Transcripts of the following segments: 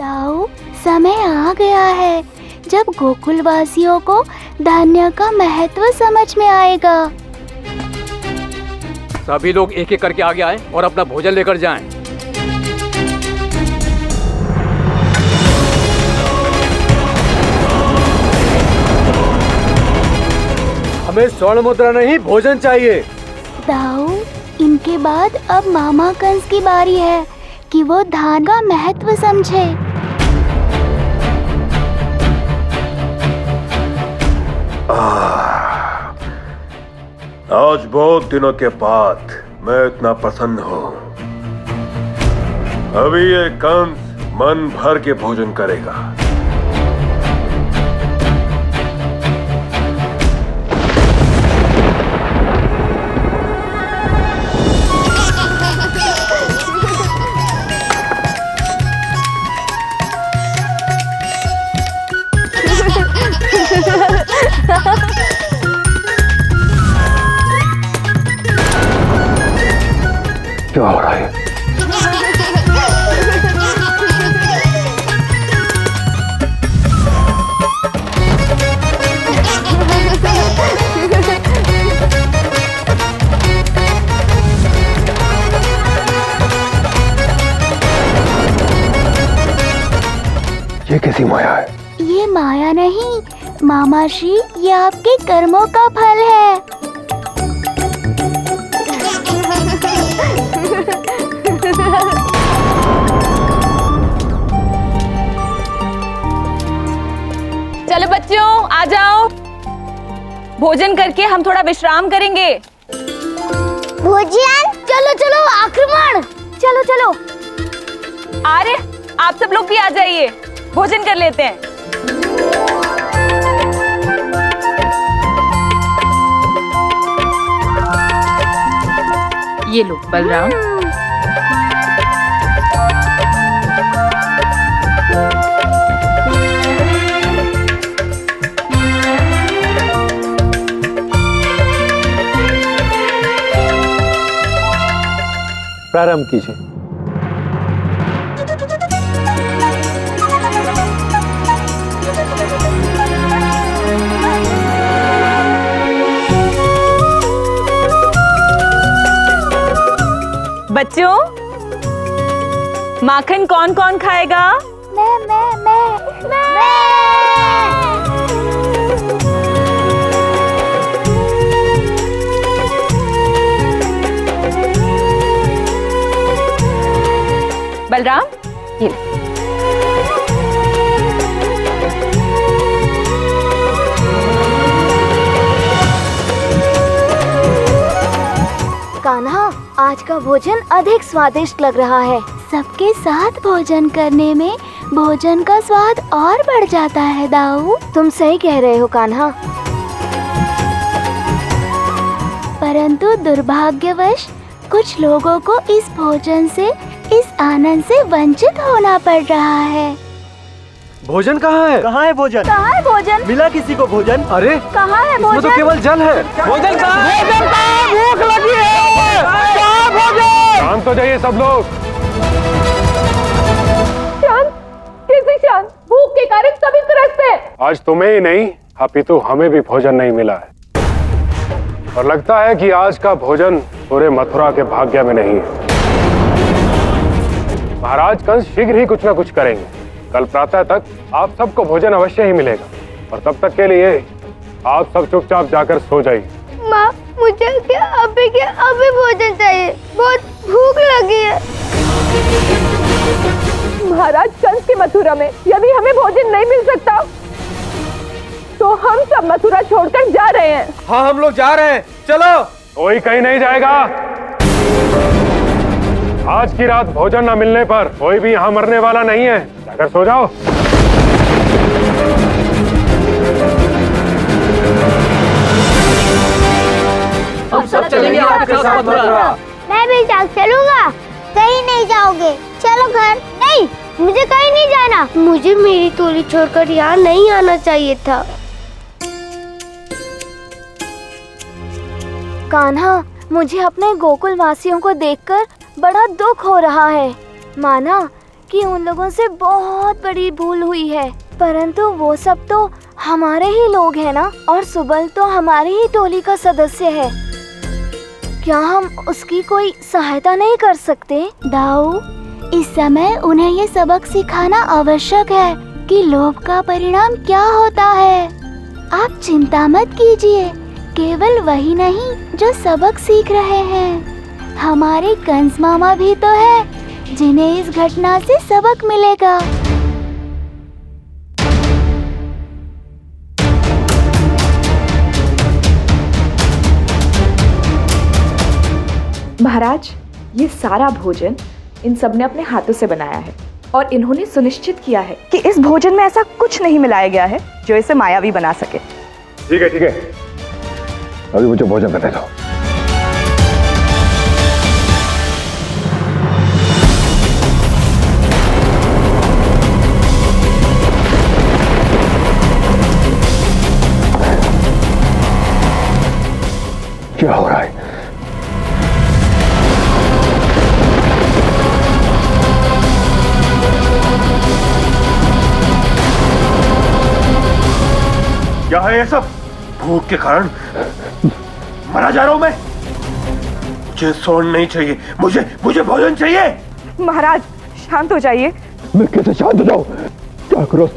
दाऊ, समय आ गया है जब गोकुल वासियों को धान्य का महत्व समझ में आएगा। सभी लोग एक एक करके आगे आएं और अपना भोजन लेकर जाएं। हमें स्वर्ण मुद्रा नहीं, भोजन चाहिए। दाऊ, इनके बाद अब मामा कंस की बारी है कि वो धान का महत्व समझे। आज बहुत दिनों के बाद मैं इतना प्रसन्न हूँ। अभी ये कंस मन भर के भोजन करेगा। क्या हो रहा है? ये कैसी माया है? ये माया नहीं मामाश्री, ये आपके कर्मों का फल है। चलो बच्चों, आ जाओ। भोजन करके हम थोड़ा विश्राम करेंगे। भोजन? चलो चलो, आक्रमण! चलो चलो। अरे आप सब लोग भी आ जाइए, भोजन कर लेते हैं। ये लो बलराम। प्रारंभ कीजिए। बच्चों, माखन कौन कौन खाएगा? मैं। बलराम, ये ले। कान्हा, आज का भोजन अधिक स्वादिष्ट लग रहा है। सबके साथ भोजन करने में भोजन का स्वाद और बढ़ जाता है दाऊ। तुम सही कह रहे हो कान्हा। परंतु दुर्भाग्यवश कुछ लोगों को इस भोजन से, इस आनंद से वंचित होना पड़ रहा है। भोजन कहाँ है? कहाँ है भोजन? कहाँ है भोजन? मिला किसी को भोजन? अरे कहाँ है इसमें भोजन? तो केवल जल है। भोजन कहाँ है? भूख लगी है। कहाँ भोजन? शांत हो जाइए सब लोग। शांत? कैसे शांत? भूख के कारण सभी त्रस्त हैं। आज तुम्हें ही नहीं, अपितु हमें भी भोजन नहीं मिला है। और लगता है कि आज का भोजन पूरे मथुरा के भाग्य में नहीं है। महाराज कंस शीघ्र ही कुछ न कुछ करेंगे। कल प्रातः तक आप सबको भोजन अवश्य ही मिलेगा, और तब तक के लिए आप सब चुपचाप जाकर सो जाइए। माँ, मुझे अभी भोजन चाहिए, बहुत भूख लगी है। महाराज कंस के मथुरा में यदि हमें भोजन नहीं मिल सकता तो हम सब मथुरा छोड़कर जा रहे हैं। हाँ, हम लोग जा रहे हैं। चलो। कोई कहीं नहीं जाएगा। आज की रात भोजन न मिलने पर कोई भी यहाँ मरने वाला नहीं है। जाकर सो जाओ। हम सब चलेंगे आपके साथ मथुरा। मैं भी चलूंगा। कहीं नहीं जाओगे? चलो घर। नहीं, मुझे कहीं नहीं जाना। मुझे मेरी टोली छोड़कर यहाँ नहीं आना चाहिए था। कान्हा, मुझे अपने गोकुल वासियों को देखकर बड़ा दुख हो रहा है। माना कि उन लोगों से बहुत बड़ी भूल हुई है, परंतु वो सब तो हमारे ही लोग हैं ना, और सुबल तो हमारी ही टोली का सदस्य है। क्या हम उसकी कोई सहायता नहीं कर सकते? दाऊ, इस समय उन्हें ये सबक सिखाना आवश्यक है कि लोभ का परिणाम क्या होता है। आप चिंता मत कीजिए, केवल वही नहीं जो सबक सीख रहे हैं, हमारे कंस मामा भी तो है जिन्हें इस घटना से सबक मिलेगा। महाराज, ये सारा भोजन इन सब ने अपने हाथों से बनाया है और इन्होंने सुनिश्चित किया है कि इस भोजन में ऐसा कुछ नहीं मिलाया गया है जो इसे मायावी बना सके। ठीक है ठीक है, अभी मुझे भोजन करने दो। क्या हो रहा है? क्या है ये सब? भूख के कारण मरा जा रहा हूं मैं। मुझे स्वर्ण नहीं चाहिए, मुझे भोजन चाहिए। महाराज, शांत हो जाइए। मैं कैसे शांत हो जाऊं? क्या करो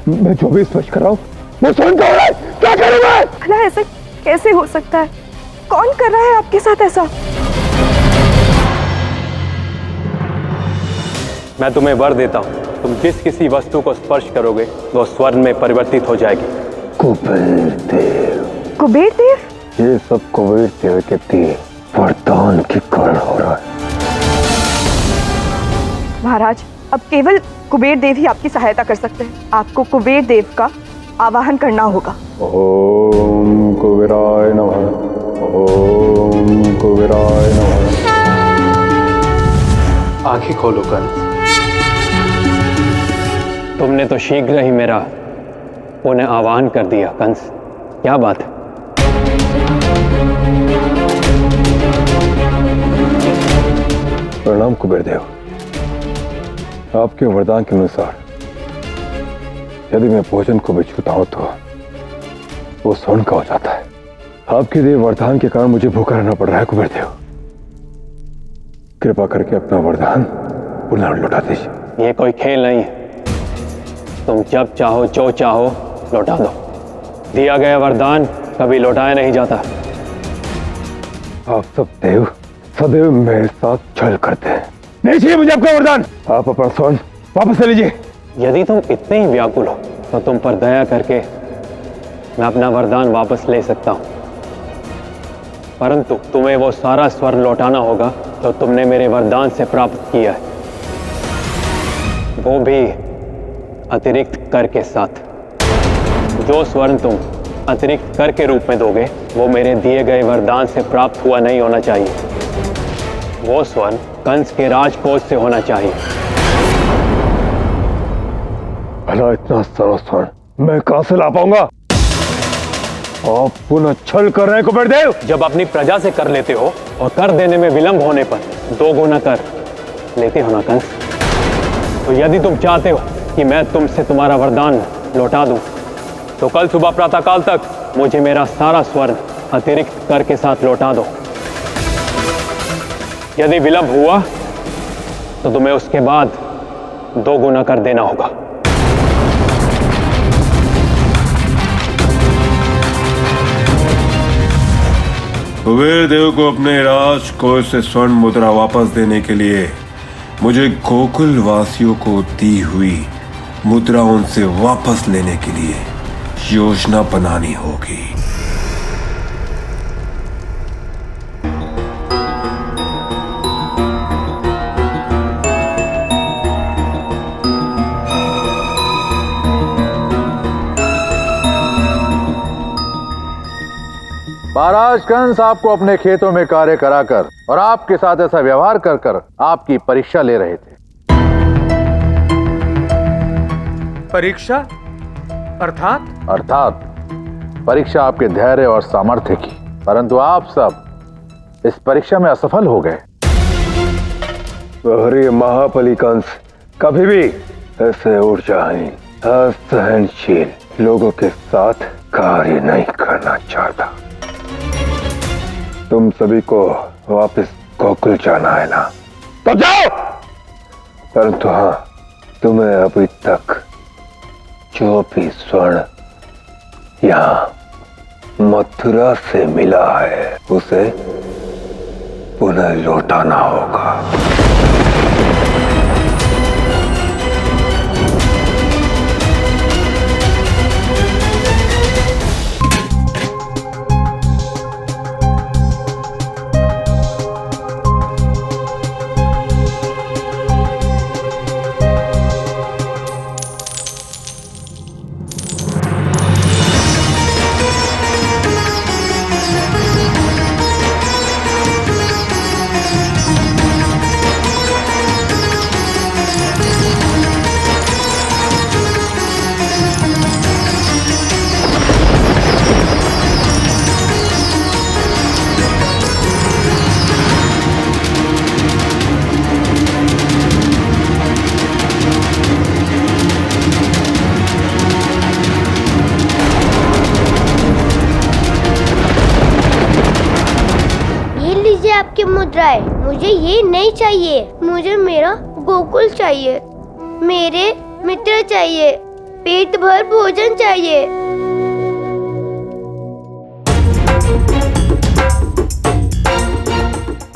मैं जो भी स्पर्श कर रहा हूं वो स्वर्ण का हो रहा है। क्या करूं मैं? भला ऐसा कैसे हो सकता है? कौन कर रहा है आपके साथ ऐसा? मैं तुम्हें वर देता हूँ, तुम जिस किसी वस्तु को स्पर्श करोगे वो स्वर्ण में परिवर्तित हो जाएगी। कुबेर देव। कुबेर देव? ये सब कुबेर देव के दिए वरदान के कारण हो रहा है। महाराज, अब केवल कुबेर देव ही आपकी सहायता कर सकते हैं। आपको कुबेर देव का आवाहन करना होगा। ओम कुबेराय नमः, ओम कुबेराय नमः। आंखें खोलो कंस। तुमने तो शीघ्र ही मेरा पुनः आह्वान कर दिया कंस, क्या बात है? प्रणाम कुबेर देव। आपके वरदान के अनुसार यदि मैं भोजन को भी छूता हूं तो वो स्वर्ण का हो जाता है। आपके दिए वरदान के कारण मुझे भूखा रहना पड़ रहा है कुबेर देव। कृपा करके अपना वरदान पुनः लौटा दीजिए। ये कोई खेल नहीं है, तुम जब चाहो जो चाहो लौटा दो। दिया गया वरदान कभी लौटाया नहीं जाता। आप सब देव सदैव मेरे साथ छल करते हैं। नहीं चाहिए मुझे आपका वरदान। आप अपना स्वर्ण वापस ले लीजिए। यदि तुम इतने ही व्याकुल हो तो तुम पर दया करके मैं अपना वरदान वापस ले सकता हूं, परंतु तुम्हें वो सारा स्वर्ण लौटाना होगा जो तुमने मेरे वरदान से प्राप्त किया है, वो भी अतिरिक्त कर के साथ। जो स्वर्ण तुम अतिरिक्त कर के रूप में दोगे वो मेरे दिए गए वरदान से प्राप्त हुआ नहीं होना चाहिए। वो स्वर्ण कंस के राजकोष से होना चाहिए। भला इतना सारा स्वर्ण मैं कहां से ला पाऊंगा? आप पुनः छल कर रहे हैं कुबेर देव। जब अपनी प्रजा से कर लेते हो और कर देने में विलंब होने पर 2 गुना कर लेते हो ना कंस, तो यदि तुम चाहते हो कि मैं तुमसे तुम्हारा वरदान लौटा दूं, तो कल सुबह प्रातःकाल तक मुझे मेरा सारा स्वर्ण अतिरिक्त कर के साथ लौटा दो। यदि विलंब हुआ तो तुम्हें उसके बाद 2 गुना कर देना होगा। कुबेर देव को अपने राजकोष से स्वर्ण मुद्रा वापस देने के लिए मुझे गोकुल वासियों को दी हुई मुद्रा उनसे वापस लेने के लिए योजना बनानी होगी। महाराज कंस आपको अपने खेतों में कार्य कराकर और आपके साथ ऐसा व्यवहार कर कर आपकी परीक्षा ले रहे थे। परीक्षा अर्थात परीक्षा आपके धैर्य और सामर्थ्य की, परंतु आप सब इस परीक्षा में असफल हो गए। अरे महाबली कंस, कभी भी ऐसे ऊर्जाहीन, असहनशील लोगों के साथ कार्य नहीं करना चाहता। तुम सभी को वापस गोकुल जाना है ना, तो जाओ। परंतु हाँ, तुम्हें अभी तक जो भी स्वर्ण यहाँ मथुरा से मिला है उसे पुनः लौटाना होगा। आपकी मुद्राएं, मुझे ये नहीं चाहिए। मुझे मेरा गोकुल चाहिए, मेरे मित्र चाहिए, पेट भर भोजन चाहिए।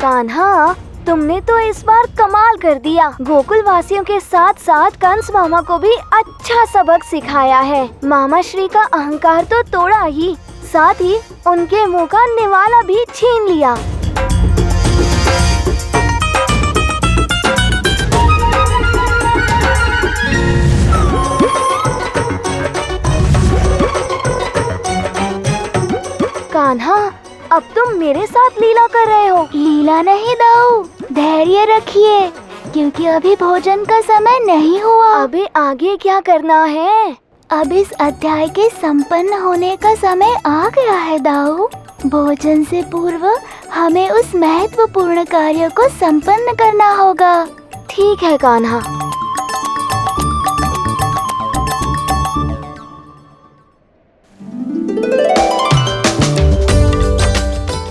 कान्हा, तुमने तो इस बार कमाल कर दिया। गोकुल वासियों के साथ साथ कंस मामा को भी अच्छा सबक सिखाया है। मामा श्री का अहंकार तो तोड़ा ही, साथ ही उनके मुंह का निवाला भी छीन लिया। कान्हा, अब तुम मेरे साथ लीला कर रहे हो। लीला नहीं दाऊ, धैर्य रखिए, क्योंकि अभी भोजन का समय नहीं हुआ। अभी आगे क्या करना है? अब इस अध्याय के संपन्न होने का समय आ गया है दाऊ। भोजन से पूर्व हमें उस महत्वपूर्ण कार्य को संपन्न करना होगा। ठीक है कान्हा।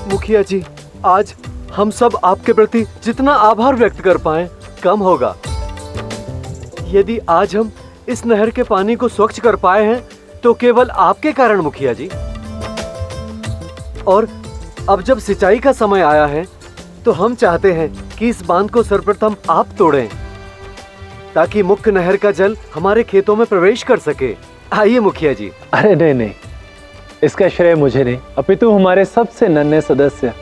मुखिया जी, आज हम सब आपके प्रति जितना आभार व्यक्त कर पाए कम होगा। यदि आज हम इस नहर के पानी को स्वच्छ कर पाए हैं तो केवल आपके कारण मुखिया जी। और अब जब सिंचाई का समय आया है तो हम चाहते हैं कि इस बांध को सर्वप्रथम आप तोड़ें ताकि मुख्य नहर का जल हमारे खेतों में प्रवेश कर सके। आइए मुखिया जी। अरे नहीं नहीं, इसका श्रेय मुझे नहीं, अपितु हमारे सबसे नन्हे सदस्य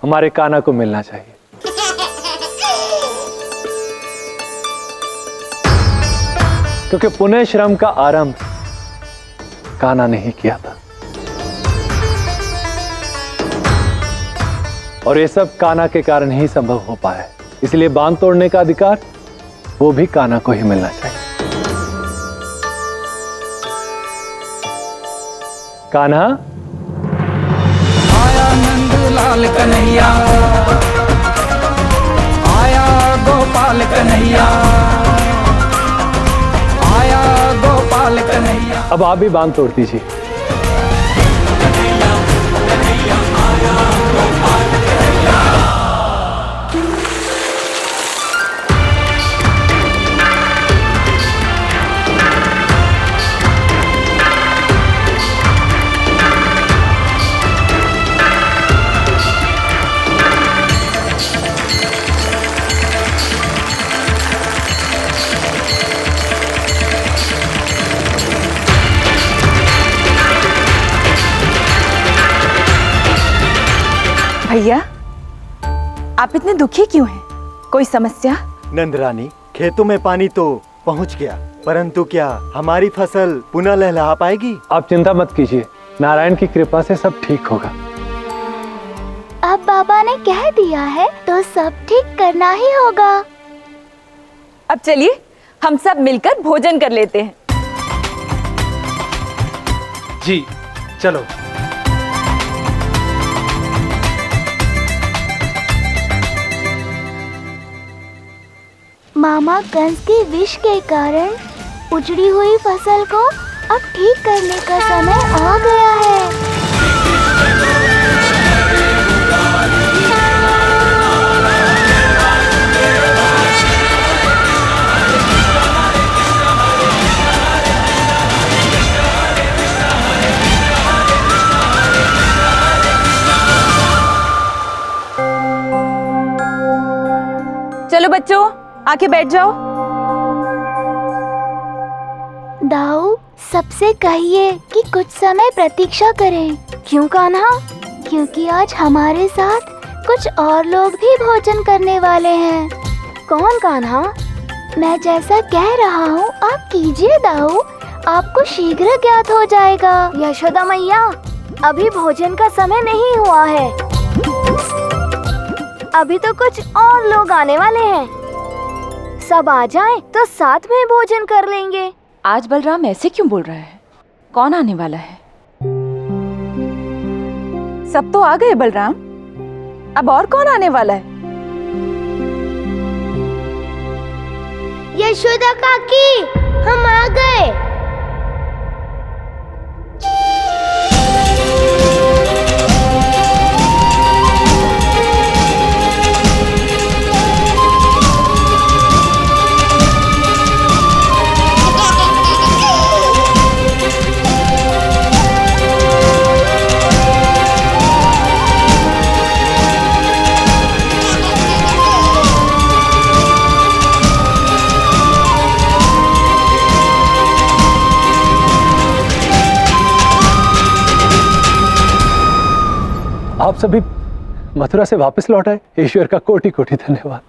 हमारे कान्हा को मिलना चाहिए। क्योंकि पुनः श्रम का आरंभ कान्हा ने ही किया था और ये सब कान्हा के कारण ही संभव हो पाया है। इसलिए बांध तोड़ने का अधिकार वो भी कान्हा को ही मिलना चाहिए। कान्हा, आया नंद लाल कन्हैया, आया गोपाल कन्हैया, आया गोपाल कन्हैया। अब आप भी बांध तोड़ दीजिए। भैया, आप इतने दुखी क्यों हैं? कोई समस्या? नंदरानी, खेतों में पानी तो पहुंच गया, परंतु क्या हमारी फसल पुनः लहलहा पाएगी? आप चिंता मत कीजिए, नारायण की कृपा से सब ठीक होगा। अब बाबा ने कह दिया है तो सब ठीक करना ही होगा। अब चलिए हम सब मिलकर भोजन कर लेते हैं। जी चलो। मामा कंस के विष के कारण उजड़ी हुई फसल को अब ठीक करने का समय आ गया है। चलो बच्चों, आके बैठ जाओ। दाऊ, सबसे कहिए कि कुछ समय प्रतीक्षा करें। क्यों कान्हा? क्योंकि आज हमारे साथ कुछ और लोग भी भोजन करने वाले हैं। कौन कान्हा? मैं जैसा कह रहा हूँ आप कीजिए दाऊ, आपको शीघ्र ज्ञात हो जाएगा। यशोदा मैया, अभी भोजन का समय नहीं हुआ है। अभी तो कुछ और लोग आने वाले हैं। सब आ जाएं तो साथ में भोजन कर लेंगे। आज बलराम ऐसे क्यों बोल रहा है? कौन आने वाला है? सब तो आ गए बलराम, अब और कौन आने वाला है? यशोदा काकी, हम आ गए। आप सभी मथुरा से वापस लौट आए, ईश्वर का कोटि कोटि धन्यवाद।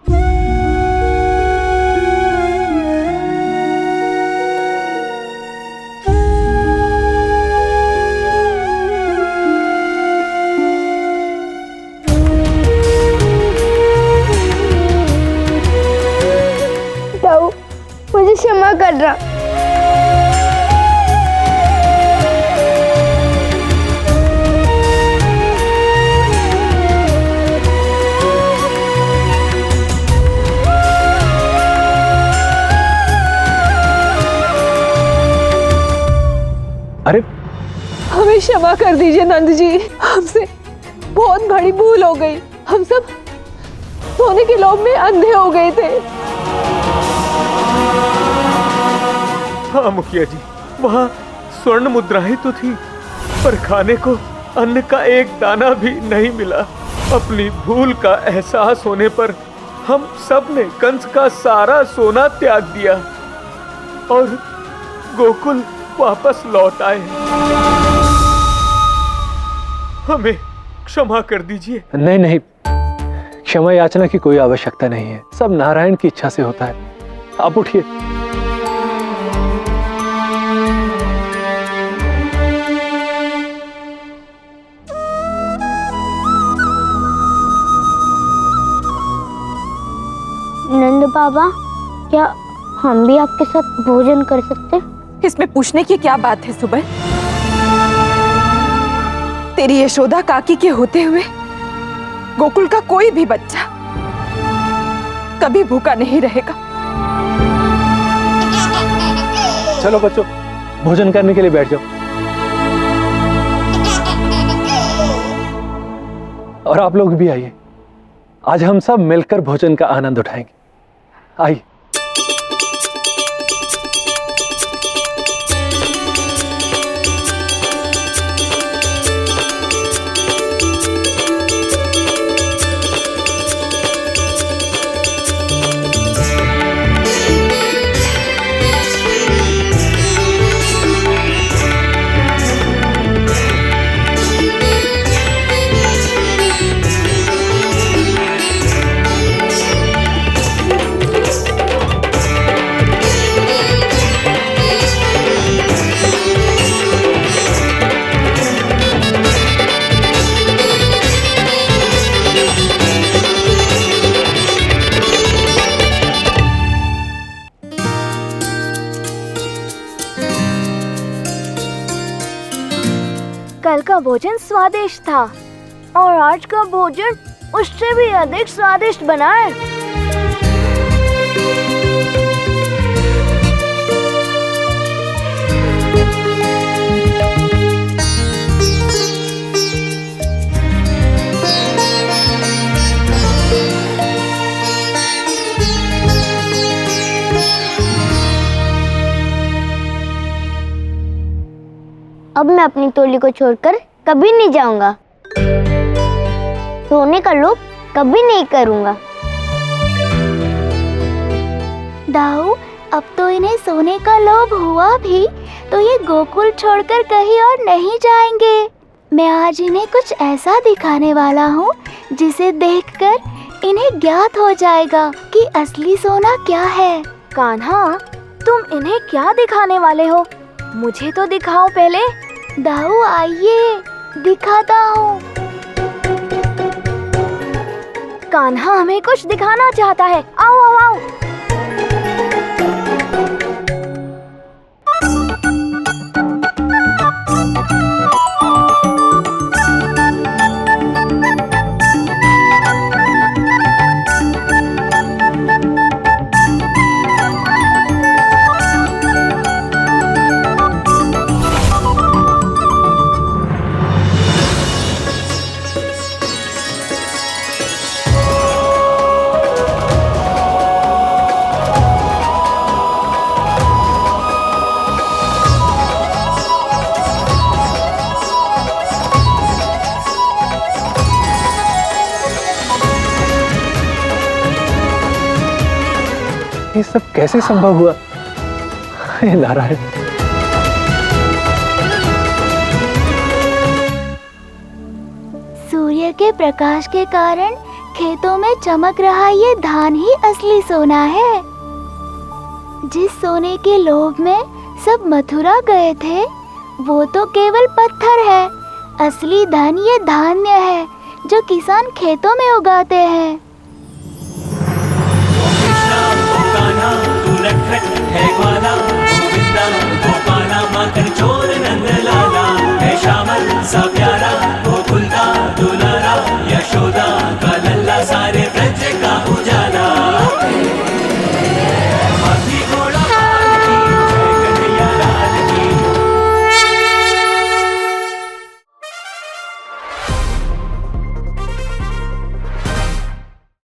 दाऊ, मुझे क्षमा करना। अरे हमें क्षमा कर दीजिए नंद जी, हमसे बहुत बड़ी भूल हो गई। हम सब सोने के लोभ में अंधे हो गए थे। हाँ मुखिया जी, वहाँ स्वर्ण मुद्राएं तो थी, पर खाने को अन्न का एक दाना भी नहीं मिला। अपनी भूल का एहसास होने पर हम सब ने कंस का सारा सोना त्याग दिया और गोकुल वापस लौट आए। हमें क्षमा कर दीजिए। नहीं नहीं, क्षमा याचना की कोई आवश्यकता नहीं है, सब नारायण की इच्छा से होता है। आप उठिए। नंद बाबा, क्या हम भी आपके साथ भोजन कर सकते हैं? इसमें पूछने की क्या बात है सुबह? तेरी यशोदा काकी के होते हुए गोकुल का कोई भी बच्चा कभी भूखा नहीं रहेगा। चलो बच्चों, भोजन करने के लिए बैठ जाओ। और आप लोग भी आइए, आज हम सब मिलकर भोजन का आनंद उठाएंगे। आइए। कल का भोजन स्वादिष्ट था और आज का भोजन उससे भी अधिक स्वादिष्ट बना है। अब मैं अपनी टोली को छोड़कर कभी नहीं जाऊंगा। सोने का लोभ कभी नहीं करूंगा। दाऊ, अब तो इन्हें सोने का लोभ हुआ भी तो ये गोकुल छोड़कर कहीं और नहीं जाएंगे। मैं आज इन्हें कुछ ऐसा दिखाने वाला हूँ जिसे देखकर इन्हें ज्ञात हो जाएगा कि असली सोना क्या है। कान्हा, तुम इन्हें क्या दिखाने वाले हो? मुझे तो दिखाओ पहले। दाऊ आइए, दिखाता हूँ। कान्हा हमें कुछ दिखाना चाहता है। आओ आओ आओ। ये सब कैसे संभव हुआ? हे नारायण। सूर्य के प्रकाश के कारण खेतों में चमक रहा ये धान ही असली सोना है। जिस सोने के लोभ में सब मथुरा गए थे, वो तो केवल पत्थर है। असली धन ये धान्य है जो किसान खेतों में उगाते हैं। है ग्वाला गोविंदा गोपाला माखन चोर नंद लाला है श्यामल सब